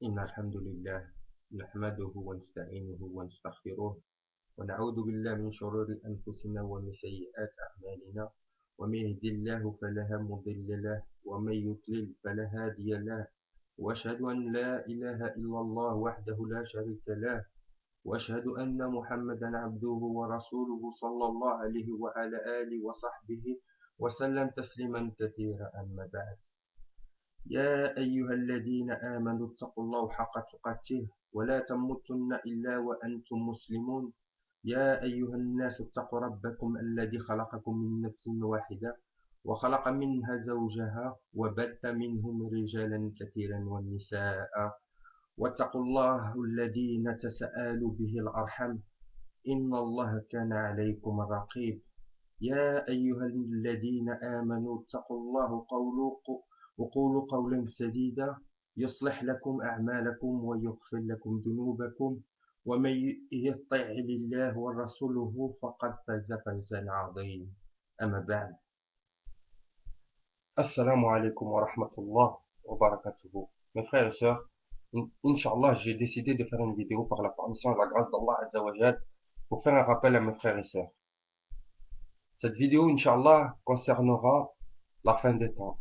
إن الحمد لله نحمده ونستعينه ونستغفره ونعوذ بالله من شرور أنفسنا ومن سيئات أعمالنا ومن يهد الله فلا مضل له ومن يضلل فلا هادي له وأشهد أن لا إله إلا الله وحده لا شريك له وأشهد أن محمدا عبده ورسوله صلى الله عليه وعلى آله وصحبه وسلم تسليما كثيرا أما بعد. يا أيها الذين آمنوا اتقوا الله حق تقاته ولا تموتن إلا وأنتم مسلمون. يا أيها الناس اتقوا ربكم الذي خلقكم من نفس واحدة وخلق منها زوجها وبث منهم رجالا كثيرا والنساء واتقوا الله الذين تساءلوا به الأرحم إن الله كان عليكم رقيب. يا أيها الذين آمنوا اتقوا الله وقولوا قولا سديدا يصلح لكم أعمالكم ويغفر لكم ذنوبكم ومن يطع لله ورسوله فقد فاز فوزا عظيما. أما بعد، Assalamu alaikum wa rahmatullah wa barakatuhu. Mes frères et sœurs, Inch'Allah, j'ai décidé de faire une vidéo par la permission et la grâce d'Allah Azza wa Jal pour faire un rappel à mes frères et sœurs. Cette vidéo, Inch'Allah, concernera la fin des temps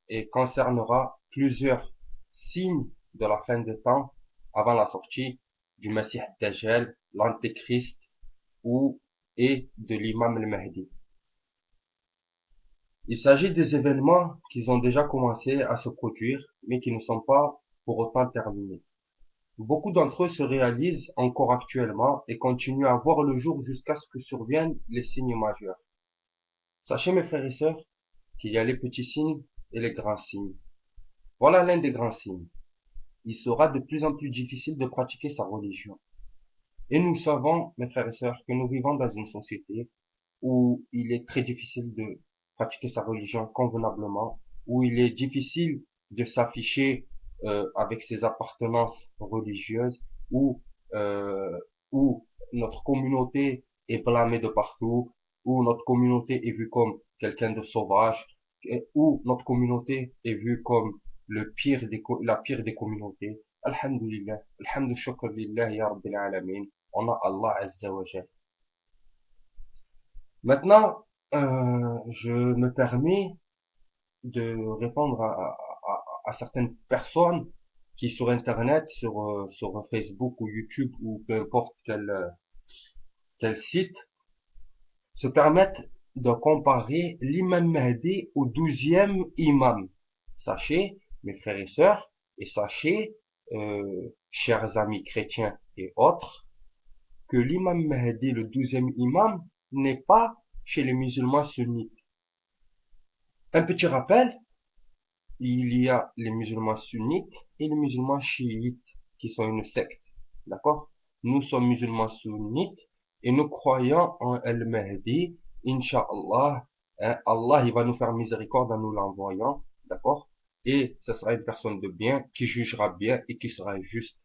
et concernera plusieurs signes de la fin des temps avant la sortie du Messie Dajjal, l'Antéchrist et de l'imam al-Mahdi. Il s'agit des événements qui ont déjà commencé à se produire, mais qui ne sont pas pour autant terminés. Beaucoup d'entre eux se réalisent encore actuellement et continuent à voir le jour jusqu'à ce que surviennent les signes majeurs. Sachez, mes frères et sœurs, qu'il y a les petits signes et les grands signes. Voilà l'un des grands signes. Il sera de plus en plus difficile de pratiquer sa religion. Et nous savons, mes frères et sœurs, que nous vivons dans une société où il est très difficile de pratiquer sa religion convenablement, où il est difficile de s'afficher avec ses appartenances religieuses, où notre communauté est blâmée de partout, où notre communauté est vue comme quelqu'un de sauvage, où notre communauté est vue comme la pire des communautés. Alhamdulillah, alhamdu shukr lillah ya rabbil alamin. On a Allah Azza wa Jal. Maintenant, je me permets de répondre à certaines personnes qui sur Internet, sur Facebook ou YouTube ou peu importe quel site, se permettent de comparer l'imam Mahdi au 12e imam. Sachez, mes frères et sœurs, et sachez, chers amis chrétiens et autres, que l'imam Mahdi, le 12e imam, n'est pas chez les musulmans sunnites. Un petit rappel, il y a les musulmans sunnites et les musulmans chiites qui sont une secte. D'accord? Nous sommes musulmans sunnites et nous croyons en Al-Mahdi. Inch'Allah, hein, Allah il va nous faire miséricorde en nous l'envoyant. D'accord? Et ce sera une personne de bien qui jugera bien et qui sera juste.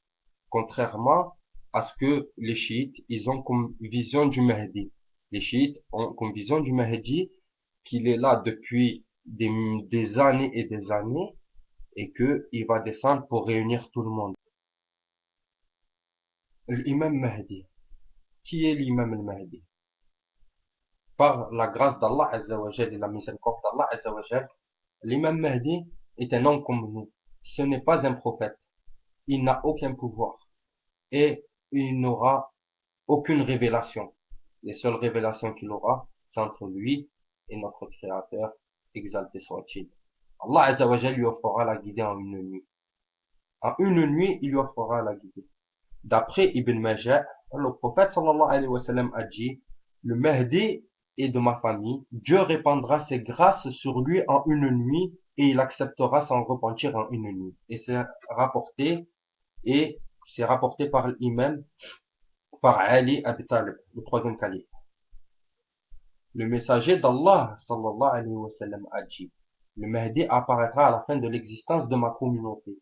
Contrairement à ce que les chiites, ils ont comme vision du Mahdi. Les chiites ont comme vision du Mahdi qu'il est là depuis des années et des années et qu'il va descendre pour réunir tout le monde. L'imam Mahdi. Qui est l'imam al-Mahdi? Par la grâce d'Allah Azza wa Jal et la miséricorde d'Allah Azza wa Jal, l'imam Mahdi est un homme comme nous. Ce n'est pas un prophète. Il n'a aucun pouvoir. Et il n'aura aucune révélation. Les seules révélations qu'il aura, c'est entre lui et notre Créateur, exalté soit-il. Allah Azza wa Jal lui offrira la guidée en une nuit. En une nuit, il lui offrira la guidée. D'après Ibn Majah, le prophète sallallahu alayhi wa sallam a dit, le Mahdi est de ma famille, Dieu répandra ses grâces sur lui en une nuit et il acceptera son repentir en une nuit. Et c'est rapporté par l'imam, par Ali Abi Talib, le troisième calife. Le messager d'Allah sallallahu alayhi wa sallam a dit, le Mahdi apparaîtra à la fin de l'existence de ma communauté.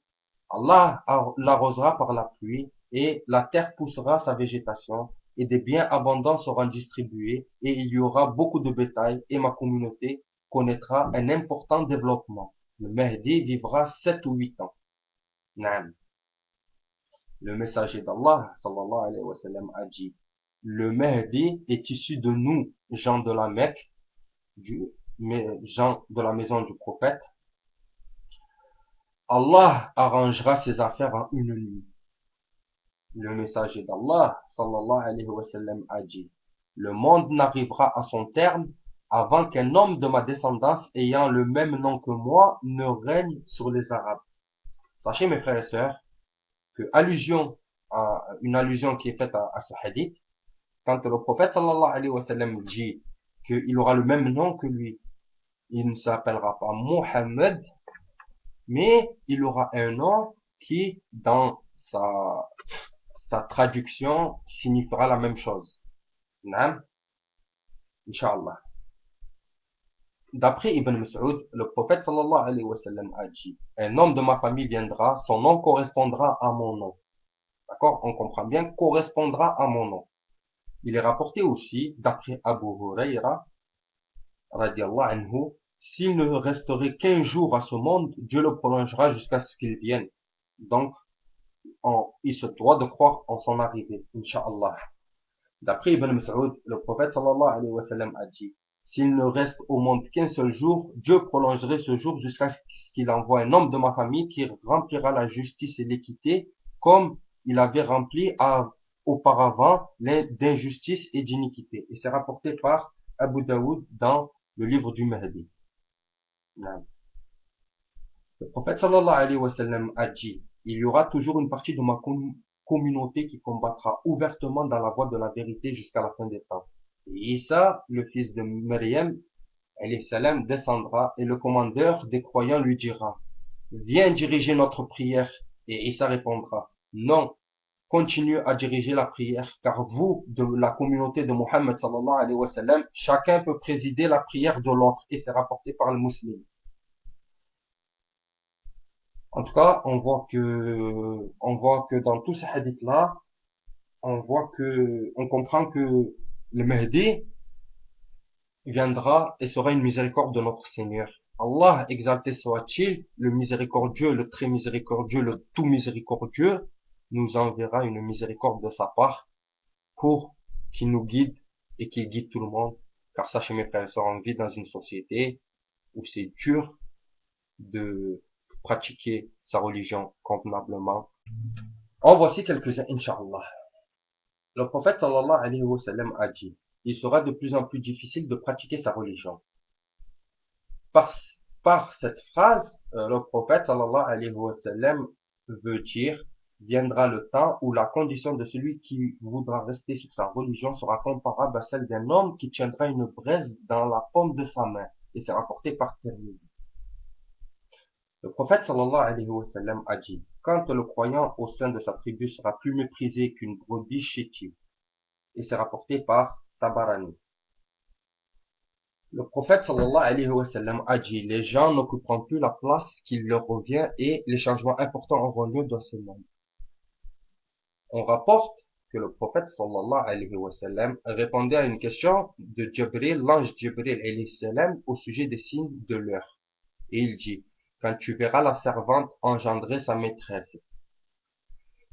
Allah l'arrosera par la pluie et la terre poussera sa végétation et des biens abondants seront distribués et il y aura beaucoup de bétail et ma communauté connaîtra un important développement. Le Mahdi vivra 7 ou 8 ans. Naam. Le messager d'Allah, sallallahu alayhi wa sallam, a dit, le Mahdi est issu de nous, gens de la Mecque, gens de la maison du prophète. Allah arrangera ses affaires en une nuit. Le messager d'Allah, sallallahu alayhi wa sallam, a dit, le monde n'arrivera à son terme avant qu'un homme de ma descendance ayant le même nom que moi ne règne sur les Arabes. Sachez, mes frères et sœurs, que une allusion qui est faite à ce hadith, quand le prophète sallallahu alayhi wa sallam dit qu'il aura le même nom que lui, il ne s'appellera pas Mohammed, mais il aura un nom qui, dans sa traduction, signifiera la même chose. Naam, Inch'Allah. D'après Ibn Mas'ud, le prophète sallallahu alayhi wa sallam a dit, un homme de ma famille viendra, son nom correspondra à mon nom. D'accord? On comprend bien, correspondra à mon nom. Il est rapporté aussi, d'après Abu Huraira, radiallahu anhu, s'il ne resterait qu'un jour à ce monde, Dieu le prolongera jusqu'à ce qu'il vienne. Donc, il se doit de croire en son arrivée, Inch'Allah. D'après Ibn Mas'ud, le prophète sallallahu alayhi wa sallam a dit, s'il ne reste au monde qu'un seul jour, Dieu prolongerait ce jour jusqu'à ce qu'il envoie un homme de ma famille qui remplira la justice et l'équité comme il avait rempli auparavant d'injustice et d'iniquité. Et c'est rapporté par Abu Daoud dans le livre du Mahdi. Le prophète sallallahu alayhi wa sallam a dit, il y aura toujours une partie de ma communauté qui combattra ouvertement dans la voie de la vérité jusqu'à la fin des temps. Et Isa, le fils de Maryam, alayhi salam, descendra et le commandeur des croyants lui dira, viens diriger notre prière. Et Isa répondra, non, continue à diriger la prière, car vous, de la communauté de Muhammad sallallahu alayhi wa sallam, chacun peut présider la prière de l'autre, et c'est rapporté par le musulman. En tout cas, on voit que dans tous ces hadiths-là, on comprend que le Mahdi viendra et sera une miséricorde de notre Seigneur. Allah, exalté soit-il, le miséricordieux, le très miséricordieux, le tout miséricordieux, nous enverra une miséricorde de sa part pour qu'il nous guide et qu'il guide tout le monde. Car sachez mes frères et sœurs, on vit dans une société où c'est dur de pratiquer sa religion convenablement. En voici quelques-uns, Inch'Allah. Le prophète sallallahu alayhi wa sallam a dit, il sera de plus en plus difficile de pratiquer sa religion. Par cette phrase, le prophète sallallahu alayhi wa sallam veut dire, viendra le temps où la condition de celui qui voudra rester sur sa religion sera comparable à celle d'un homme qui tiendra une braise dans la paume de sa main. Et c'est rapporté par Tirmidhi. Le prophète sallallahu alayhi wa sallam a dit, quand le croyant au sein de sa tribu sera plus méprisé qu'une brebis chétive. Et c'est rapporté par Tabarani. Le prophète sallallahu alayhi wa sallam a dit, les gens n'occuperont plus la place qui leur revient et les changements importants auront lieu dans ce monde. On rapporte que le prophète sallallahu alayhi wa sallam répondait à une question de Jibril, l'ange Jibril alayhi salam, au sujet des signes de l'heure. Et il dit, quand tu verras la servante engendrer sa maîtresse,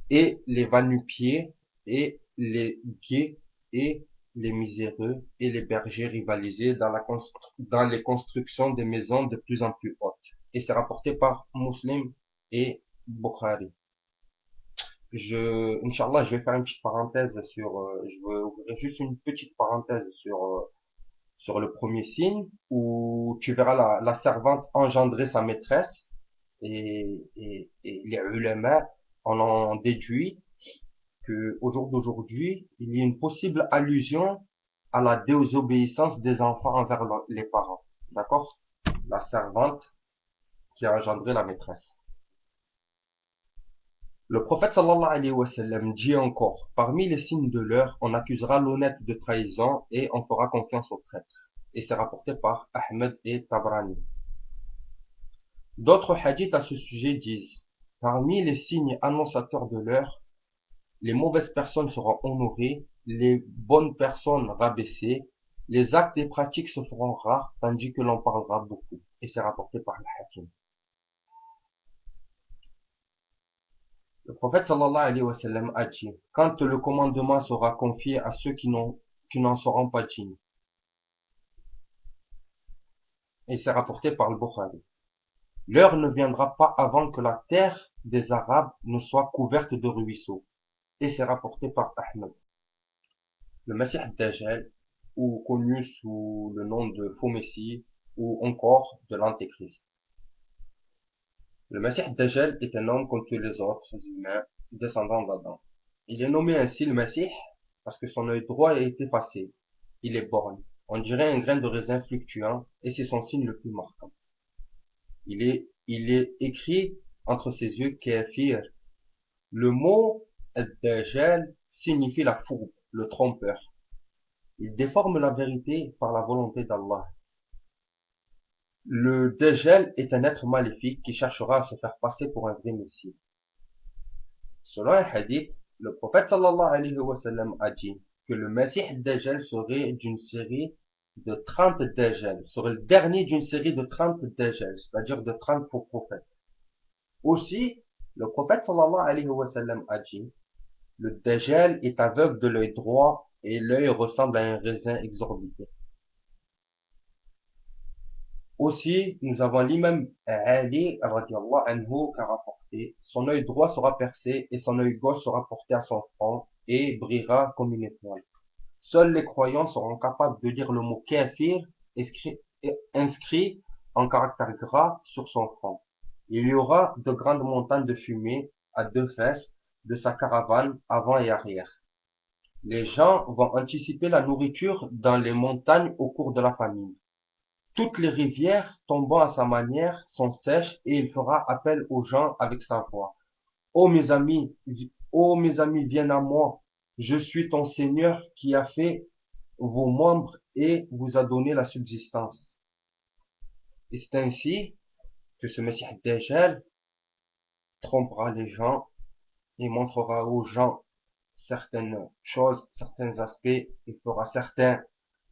et les va-nu-pieds, et les gays, et les miséreux, et les bergers rivaliser dans les constructions des maisons de plus en plus hautes. Et c'est rapporté par Muslim et Bukhari. Inch'Allah, je vais faire une petite parenthèse je vais ouvrir juste une petite parenthèse sur le premier signe, où tu verras la servante engendrer sa maîtresse, et les ulama en ont déduit qu'au jour d'aujourd'hui, il y a une possible allusion à la désobéissance des enfants envers les parents. D'accord? La servante qui a engendré la maîtresse. Le prophète sallallahu alayhi wa sallam dit encore, parmi les signes de l'heure, on accusera l'honnête de trahison et on fera confiance au traître. Et c'est rapporté par Ahmed et Tabrani. D'autres hadiths à ce sujet disent, parmi les signes annonciateurs de l'heure, les mauvaises personnes seront honorées, les bonnes personnes rabaissées, les actes et pratiques se feront rares, tandis que l'on parlera beaucoup. Et c'est rapporté par le Hakim. prophète sallallahu alayhi wa sallam a dit, quand le commandement sera confié à ceux qui n'en seront pas dignes, et c'est rapporté par le Bukhari, l'heure ne viendra pas avant que la terre des Arabes ne soit couverte de ruisseaux, et c'est rapporté par Ahmed. Le Messie Dajjal, ou connu sous le nom de faux Messie, ou encore de l'Antéchrist. Le Messie Dajjal est un homme comme tous les autres humains, descendants d'Adam. Il est nommé ainsi le Messie parce que son œil droit a été effacé. Il est borgne. On dirait un grain de raisin fluctuant, et c'est son signe le plus marquant. Il est écrit entre ses yeux Kafir. Le mot Dajjal signifie la fourbe, le trompeur. Il déforme la vérité par la volonté d'Allah. Le Dajjal est un être maléfique qui cherchera à se faire passer pour un vrai messie. Selon un hadith, le prophète sallallahu alayhi wa sallam a dit que le Messie Dajjal serait d'une série de 30 Dajjal, serait le dernier d'une série de 30 Dajjal, c'est-à-dire de 30 faux prophètes. Aussi, le prophète sallallahu alayhi wa sallam a dit, le Dajjal est aveugle de l'œil droit et l'œil ressemble à un raisin exorbité. Aussi, nous avons l'imam Ali radiallahu anhu qui a rapporté, son œil droit sera percé et son œil gauche sera porté à son front et brillera comme une étoile. Seuls les croyants seront capables de lire le mot kafir inscrit en caractère gras sur son front. Il y aura de grandes montagnes de fumée à deux faces de sa caravane avant et arrière. Les gens vont anticiper la nourriture dans les montagnes au cours de la famine. Toutes les rivières, tombant à sa manière, sont sèches et il fera appel aux gens avec sa voix. Ô mes amis, viens à moi. Je suis ton Seigneur qui a fait vos membres et vous a donné la subsistance. Et c'est ainsi que ce Messie Dajjal trompera les gens et montrera aux gens certaines choses, certains aspects, et fera certains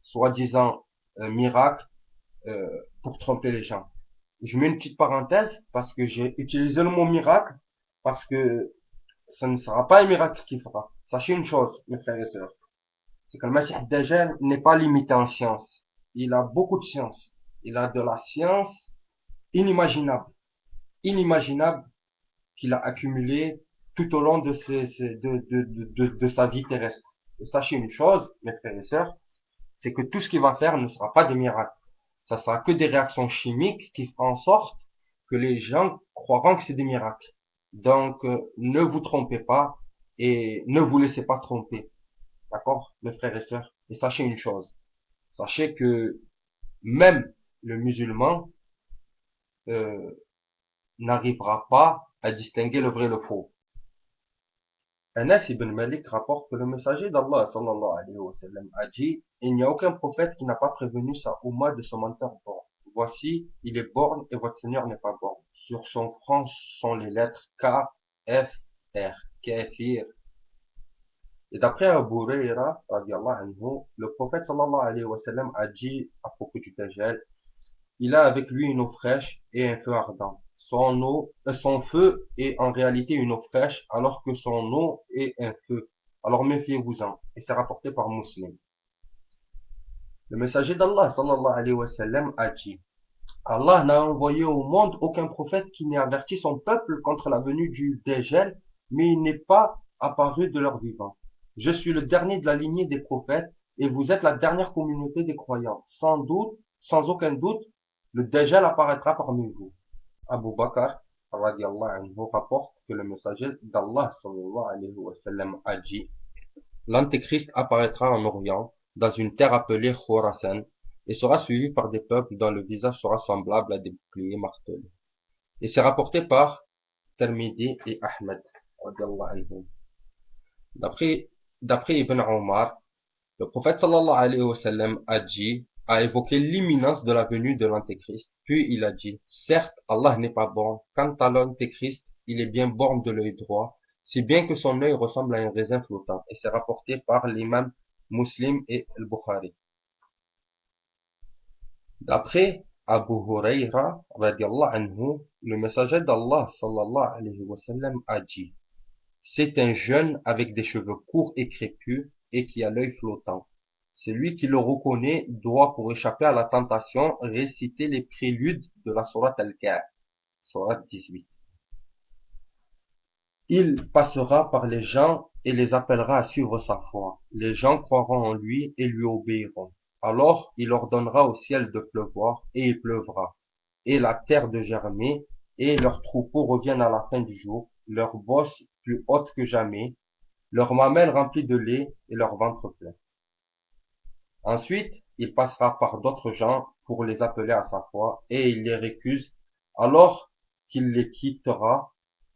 soi-disant miracles pour tromper les gens. Je mets une petite parenthèse parce que j'ai utilisé le mot miracle parce que ce ne sera pas un miracle qu'il fera. Sachez une chose, mes frères et sœurs, c'est que le Messie Dajjal n'est pas limité en science. Il a beaucoup de science. Il a de la science inimaginable, qu'il a accumulée tout au long de sa vie terrestre. Et sachez une chose, mes frères et sœurs, c'est que tout ce qu'il va faire ne sera pas des miracles. Ça sera que des réactions chimiques qui feront en sorte que les gens croiront que c'est des miracles. Donc, ne vous trompez pas et ne vous laissez pas tromper. D'accord, mes frères et sœurs? Et sachez une chose. Sachez que même le musulman n'arrivera pas à distinguer le vrai et le faux. Anas ibn Malik rapporte que le messager d'Allah sallallahu alayhi wa sallam a dit, il n'y a aucun prophète qui n'a pas prévenu sa Ummah de ce menteur borgne. Voici, il est borgne et votre Seigneur n'est pas borgne. Sur son front sont les lettres K, F, R, Kafir. Et d'après Abu Huraira, radiallahu anhu, le prophète sallallahu alayhi wa sallam a dit à propos du Dajjal, il a avec lui une eau fraîche et un feu ardent. Son feu est en réalité une eau fraîche, alors que son eau est un feu. Alors méfiez-vous-en. Et c'est rapporté par Muslim. Le messager d'Allah, sallallahu alayhi wa sallam, a dit, Allah n'a envoyé au monde aucun prophète qui n'ait averti son peuple contre la venue du Dajjal, mais il n'est pas apparu de leur vivant. Je suis le dernier de la lignée des prophètes, et vous êtes la dernière communauté des croyants. Sans doute, sans aucun doute, le Dajjal apparaîtra parmi vous. Abu Bakr radiallahu anhu rapporte que le messager d'Allah sallallahu alayhi wa sallam a dit, l'Antéchrist apparaîtra en Orient, dans une terre appelée Khorasan, et sera suivi par des peuples dont le visage sera semblable à des boucliers martelés. Et c'est rapporté par Tirmidhi et Ahmed radiallahu anhu. D'après Ibn Omar, le prophète sallallahu alayhi wa sallam a évoqué l'imminence de la venue de l'Antéchrist, puis il a dit, certes, Allah n'est pas borgne, quant à l'Antéchrist, il est bien borgne de l'œil droit, si bien que son œil ressemble à un raisin flottant, et c'est rapporté par l'imam Muslim et al-Bukhari. D'après Abu Huraira, radiallahu anhu, le messager d'Allah sallallahu alayhi wa sallam a dit, C'est un jeune avec des cheveux courts et crépus et qui a l'œil flottant. Celui qui le reconnaît doit, pour échapper à la tentation, réciter les préludes de la sourate Al-Kahf, sourate 18. Il passera par les gens et les appellera à suivre sa foi. Les gens croiront en lui et lui obéiront. Alors il ordonnera au ciel de pleuvoir et il pleuvra, et la terre de germer, et leurs troupeaux reviennent à la fin du jour, leurs bosses plus hautes que jamais, leurs mamelles remplies de lait et leur ventre plein. Ensuite, il passera par d'autres gens pour les appeler à sa foi, et il les récuse, alors qu'il les quittera,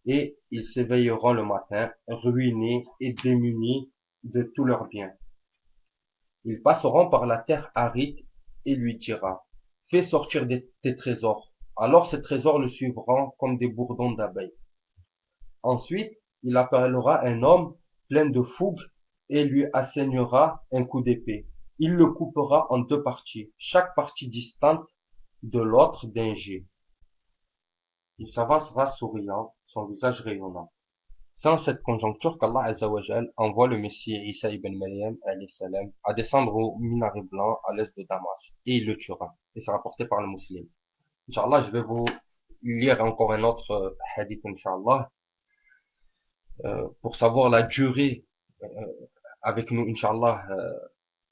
et ils s'éveilleront le matin, ruinés et démunis de tous leurs biens. Ils passeront par la terre aride et lui dira, fais sortir tes trésors. Alors ces trésors le suivront comme des bourdons d'abeilles. Ensuite, il appellera un homme plein de fougue et lui asseignera un coup d'épée. Il le coupera en deux parties, chaque partie distante de l'autre d'un jet. Il s'avancera souriant, son visage rayonnant. C'est en cette conjoncture qu'Allah Azzawajal envoie le Messie Isa ibn Maryam salam à descendre au minaret blanc à l'est de Damas, et il le tuera. Et c'est rapporté par le musulman. Inch'Allah, je vais vous lire encore un autre hadith, Inch'Allah, pour savoir la durée avec nous, Inch'Allah,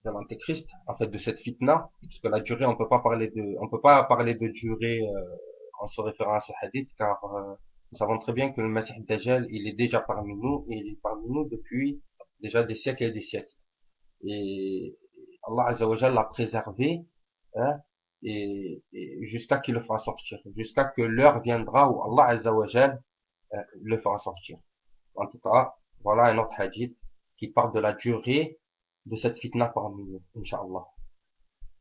de l'Antéchrist, en fait, de cette fitna, parce que la durée, on peut pas parler de durée en se référant à ce hadith, car nous savons très bien que le Messie Dajjal, il est déjà parmi nous, et il est parmi nous depuis déjà des siècles et des siècles. Et Allah Azzawajal l'a préservé, hein, et jusqu'à qu'il le fera sortir, jusqu'à que l'heure viendra où Allah Azzawajal le fera sortir. En tout cas, voilà un autre hadith qui parle de la durée de cette fitna parmi nous, Inch'Allah.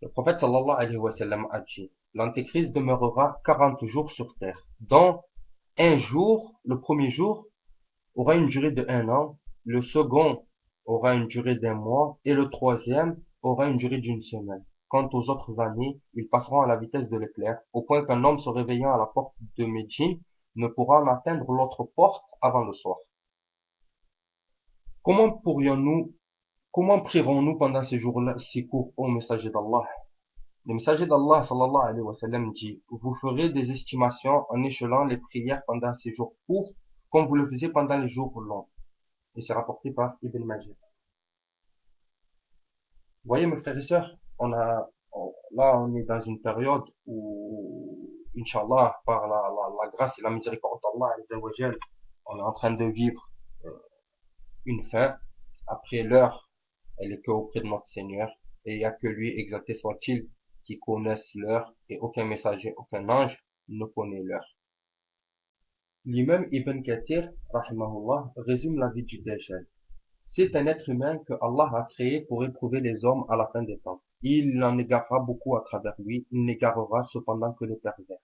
Le prophète sallallahu alayhi wa sallam a dit, l'antéchrist demeurera 40 jours sur terre, dont un jour, le premier jour, aura une durée de 1 an, le second aura une durée d'1 mois, et le troisième aura une durée d'1 semaine. Quant aux autres années, ils passeront à la vitesse de l'éclair, au point qu'un homme se réveillant à la porte de Médine ne pourra en atteindre l'autre porte avant le soir. Comment comment prierons-nous pendant ces jours-là si courts, ô messager d'Allah? Le messager d'Allah, sallallahu alayhi wa sallam, dit, vous ferez des estimations en échelant les prières pendant ces jours courts, comme vous le faisiez pendant les jours longs. Et c'est rapporté par Ibn Majid. Vous voyez, mes frères et sœurs, là, on est dans une période où, Inch'Allah, par la grâce et la miséricorde d'Allah, on est en train de vivre une fin. Après l'heure, elle est qu'auprès de notre Seigneur, et il n'y a que lui, exalté soit-il, qui connaisse l'heure, et aucun messager, aucun ange ne connaît l'heure. L'imam Ibn Kathir, rahimahullah, résume la vie du Dajjal. C'est un être humain que Allah a créé pour éprouver les hommes à la fin des temps. Il en égarera beaucoup à travers lui, il n'égarera cependant que les pervers.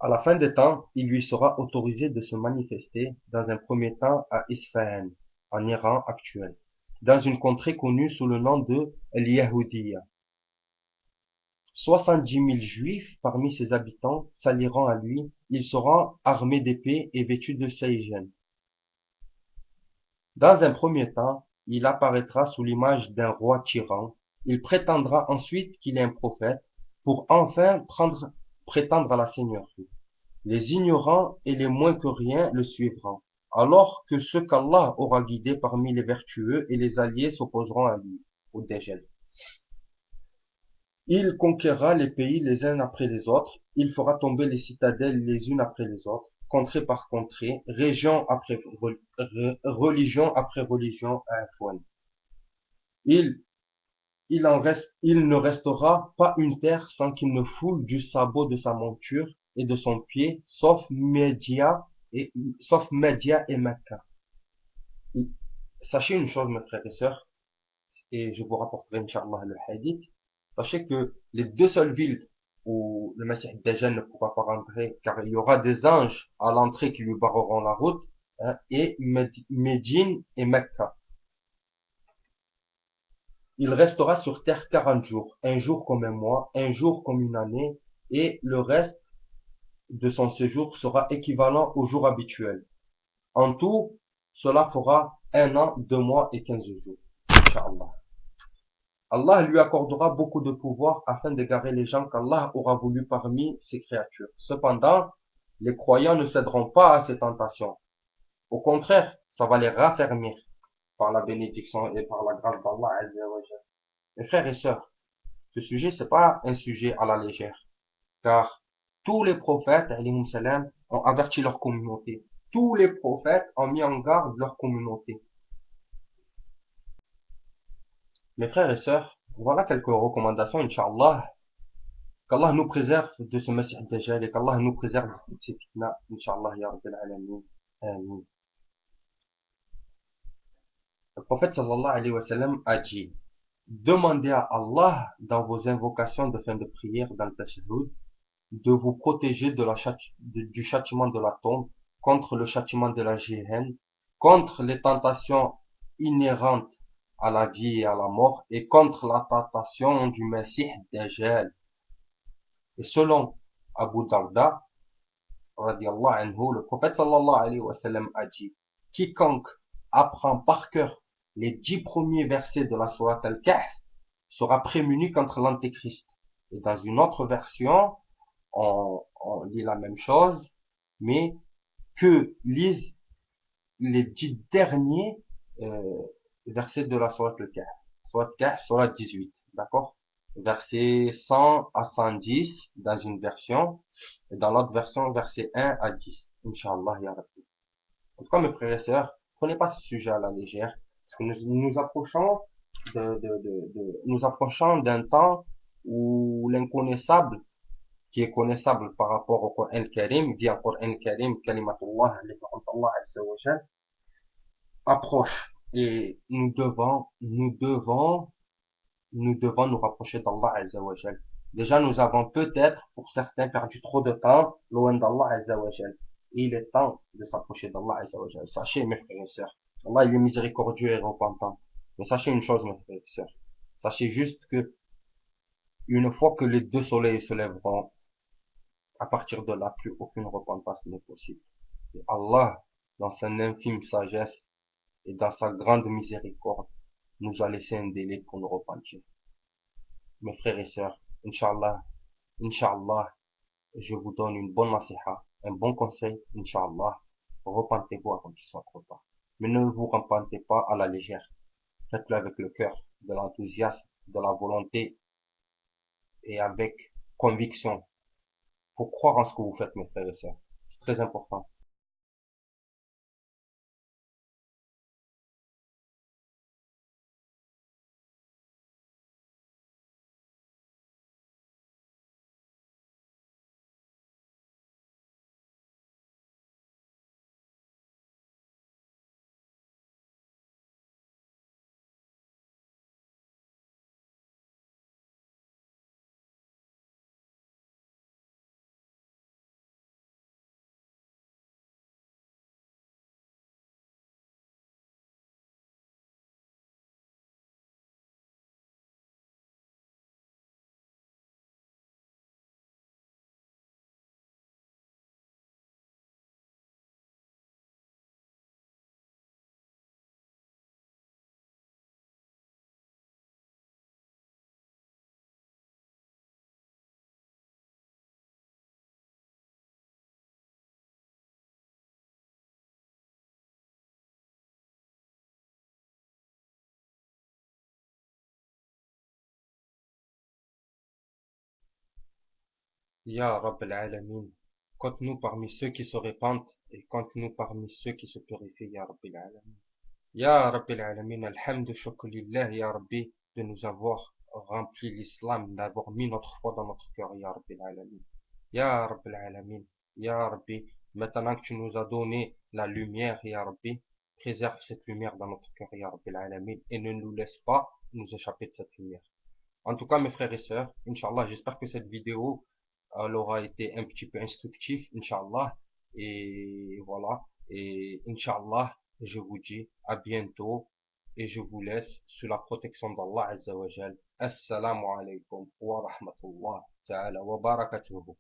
À la fin des temps, il lui sera autorisé de se manifester dans un premier temps à Isfahan, en Iran actuel, dans une contrée connue sous le nom de Al-Yahoudiya. 70 000 juifs parmi ses habitants s'allieront à lui, ils seront armés d'épées et vêtus de saïgen. Dans un premier temps, il apparaîtra sous l'image d'un roi tyran, il prétendra ensuite qu'il est un prophète, pour enfin prétendre à la seigneurie. Les ignorants et les moins que rien le suivront, alors que ceux qu'Allah aura guidés parmi les vertueux et les alliés s'opposeront à lui, au Dajjal. Il conquérera les pays les uns après les autres, il fera tomber les citadelles les unes après les autres, contrée par contrée, religion après religion à un point. Il ne restera pas une terre sans qu'il ne foule du sabot de sa monture et de son pied, sauf Média et Mecca. Sachez une chose, mes frères et sœurs, et je vous rapporterai, Inch'Allah, le hadith. Sachez que les deux seules villes où le Messie Dajjal ne pourra pas rentrer, car il y aura des anges à l'entrée qui lui barreront la route, hein, et Médine et Mecca. Il restera sur terre 40 jours, un jour comme un mois, un jour comme une année, et le reste de son séjour sera équivalent au jour habituel. En tout, cela fera 1 an, 2 mois et 15 jours. Inch'Allah. Allah lui accordera beaucoup de pouvoir afin d'égarer les gens qu'Allah aura voulu parmi ses créatures. Cependant, les croyants ne céderont pas à ces tentations. Au contraire, ça va les raffermir par la bénédiction et par la grâce d'Allah Azza wa Jalla. Mes frères et sœurs, ce sujet, c'est pas un sujet à la légère, car tous les prophètes, alayhim salam, ont averti leur communauté. Tous les prophètes ont mis en garde leur communauté. Mes frères et sœurs, voilà quelques recommandations, Inch'Allah. Qu'Allah nous préserve de ce Messie Dajjal et qu'Allah nous préserve de ces fitna, Inch'Allah, ya Rabbil Alamin. Amin. Le prophète sallallahu alayhi wa sallam a dit, demandez à Allah dans vos invocations de fin de prière dans le tashahhud de vous protéger de du châtiment de la tombe, contre le châtiment de la géhenne, contre les tentations inhérentes à la vie et à la mort, et contre la tentation du Messie Dajjal. Et selon Abu Darda, radiallahu anhu, le prophète sallallahu alayhi wa sallam a dit, quiconque apprend par cœur les 10 premiers versets de la sourate Al-Kahf sera prémuni contre l'antéchrist. Et dans une autre version, on lit la même chose, mais que lisent les 10 derniers versets de la sourate Al-Kahf. Sourate Kahf, sourate 18, d'accord? Verset 100 à 110 dans une version, et dans l'autre version, verset 1 à 10. Inch'Allah, ya Rabbi. En tout cas, mes frères et sœurs, prenez pas ce sujet à la légère, parce que nous approchons nous approchons d'un temps où l'inconnaissable, qui est connaissable par rapport au Coran Karim, via Coran Karim, Kalimatullah, les paroles d'Allah Azza wa Jal, approche. Et nous devons nous rapprocher d'Allah Azza wa Jal. Déjà, nous avons peut-être, pour certains, perdu trop de temps loin d'Allah Azza wa Jal. Et il est temps de s'approcher d'Allah Azza wa Jal. Sachez, mes frères et sœurs, Allah il est miséricordieux et repentant. Mais sachez une chose, mes frères et sœurs. Sachez juste que, une fois que les 2 soleils se lèveront, à partir de là, plus aucune repentance n'est possible. Et Allah, dans son infime sagesse et dans sa grande miséricorde, nous a laissé un délai pour nous repentir. Mes frères et sœurs, Inch'Allah, Inch'Allah, je vous donne une bonne nasiha, un bon conseil, Inch'Allah. Repentez-vous avant qu'il soit trop tard. Mais ne vous repentez pas à la légère. Faites-le avec le cœur, de l'enthousiasme, de la volonté et avec conviction. Faut croire en ce que vous faites, mes frères et sœurs. C'est très important. Ya Rabbil Alamin, compte-nous parmi ceux qui se répandent et compte-nous parmi ceux qui se purifient, Ya Rabbil Alamin. Ya Rabbil Alamin, alhamdu shukrillah, Ya Rabbi, de nous avoir rempli l'islam, d'avoir mis notre foi dans notre cœur, Ya Rabbil Alamin. Ya Rabbil Alamin, Ya Rabbi, maintenant que tu nous as donné la lumière, Ya Rabbi, préserve cette lumière dans notre cœur, Ya Rabbil Alamin, et ne nous laisse pas nous échapper de cette lumière. En tout cas, mes frères et sœurs, Inch'Allah, j'espère que cette vidéo elle aura été un petit peu instructif, Inch'Allah. Et voilà. Et Inch'Allah, je vous dis à bientôt. Et je vous laisse sous la protection d'Allah Azza wa Jal. Assalamu alaikum wa rahmatullah ta'ala wa barakatuhu.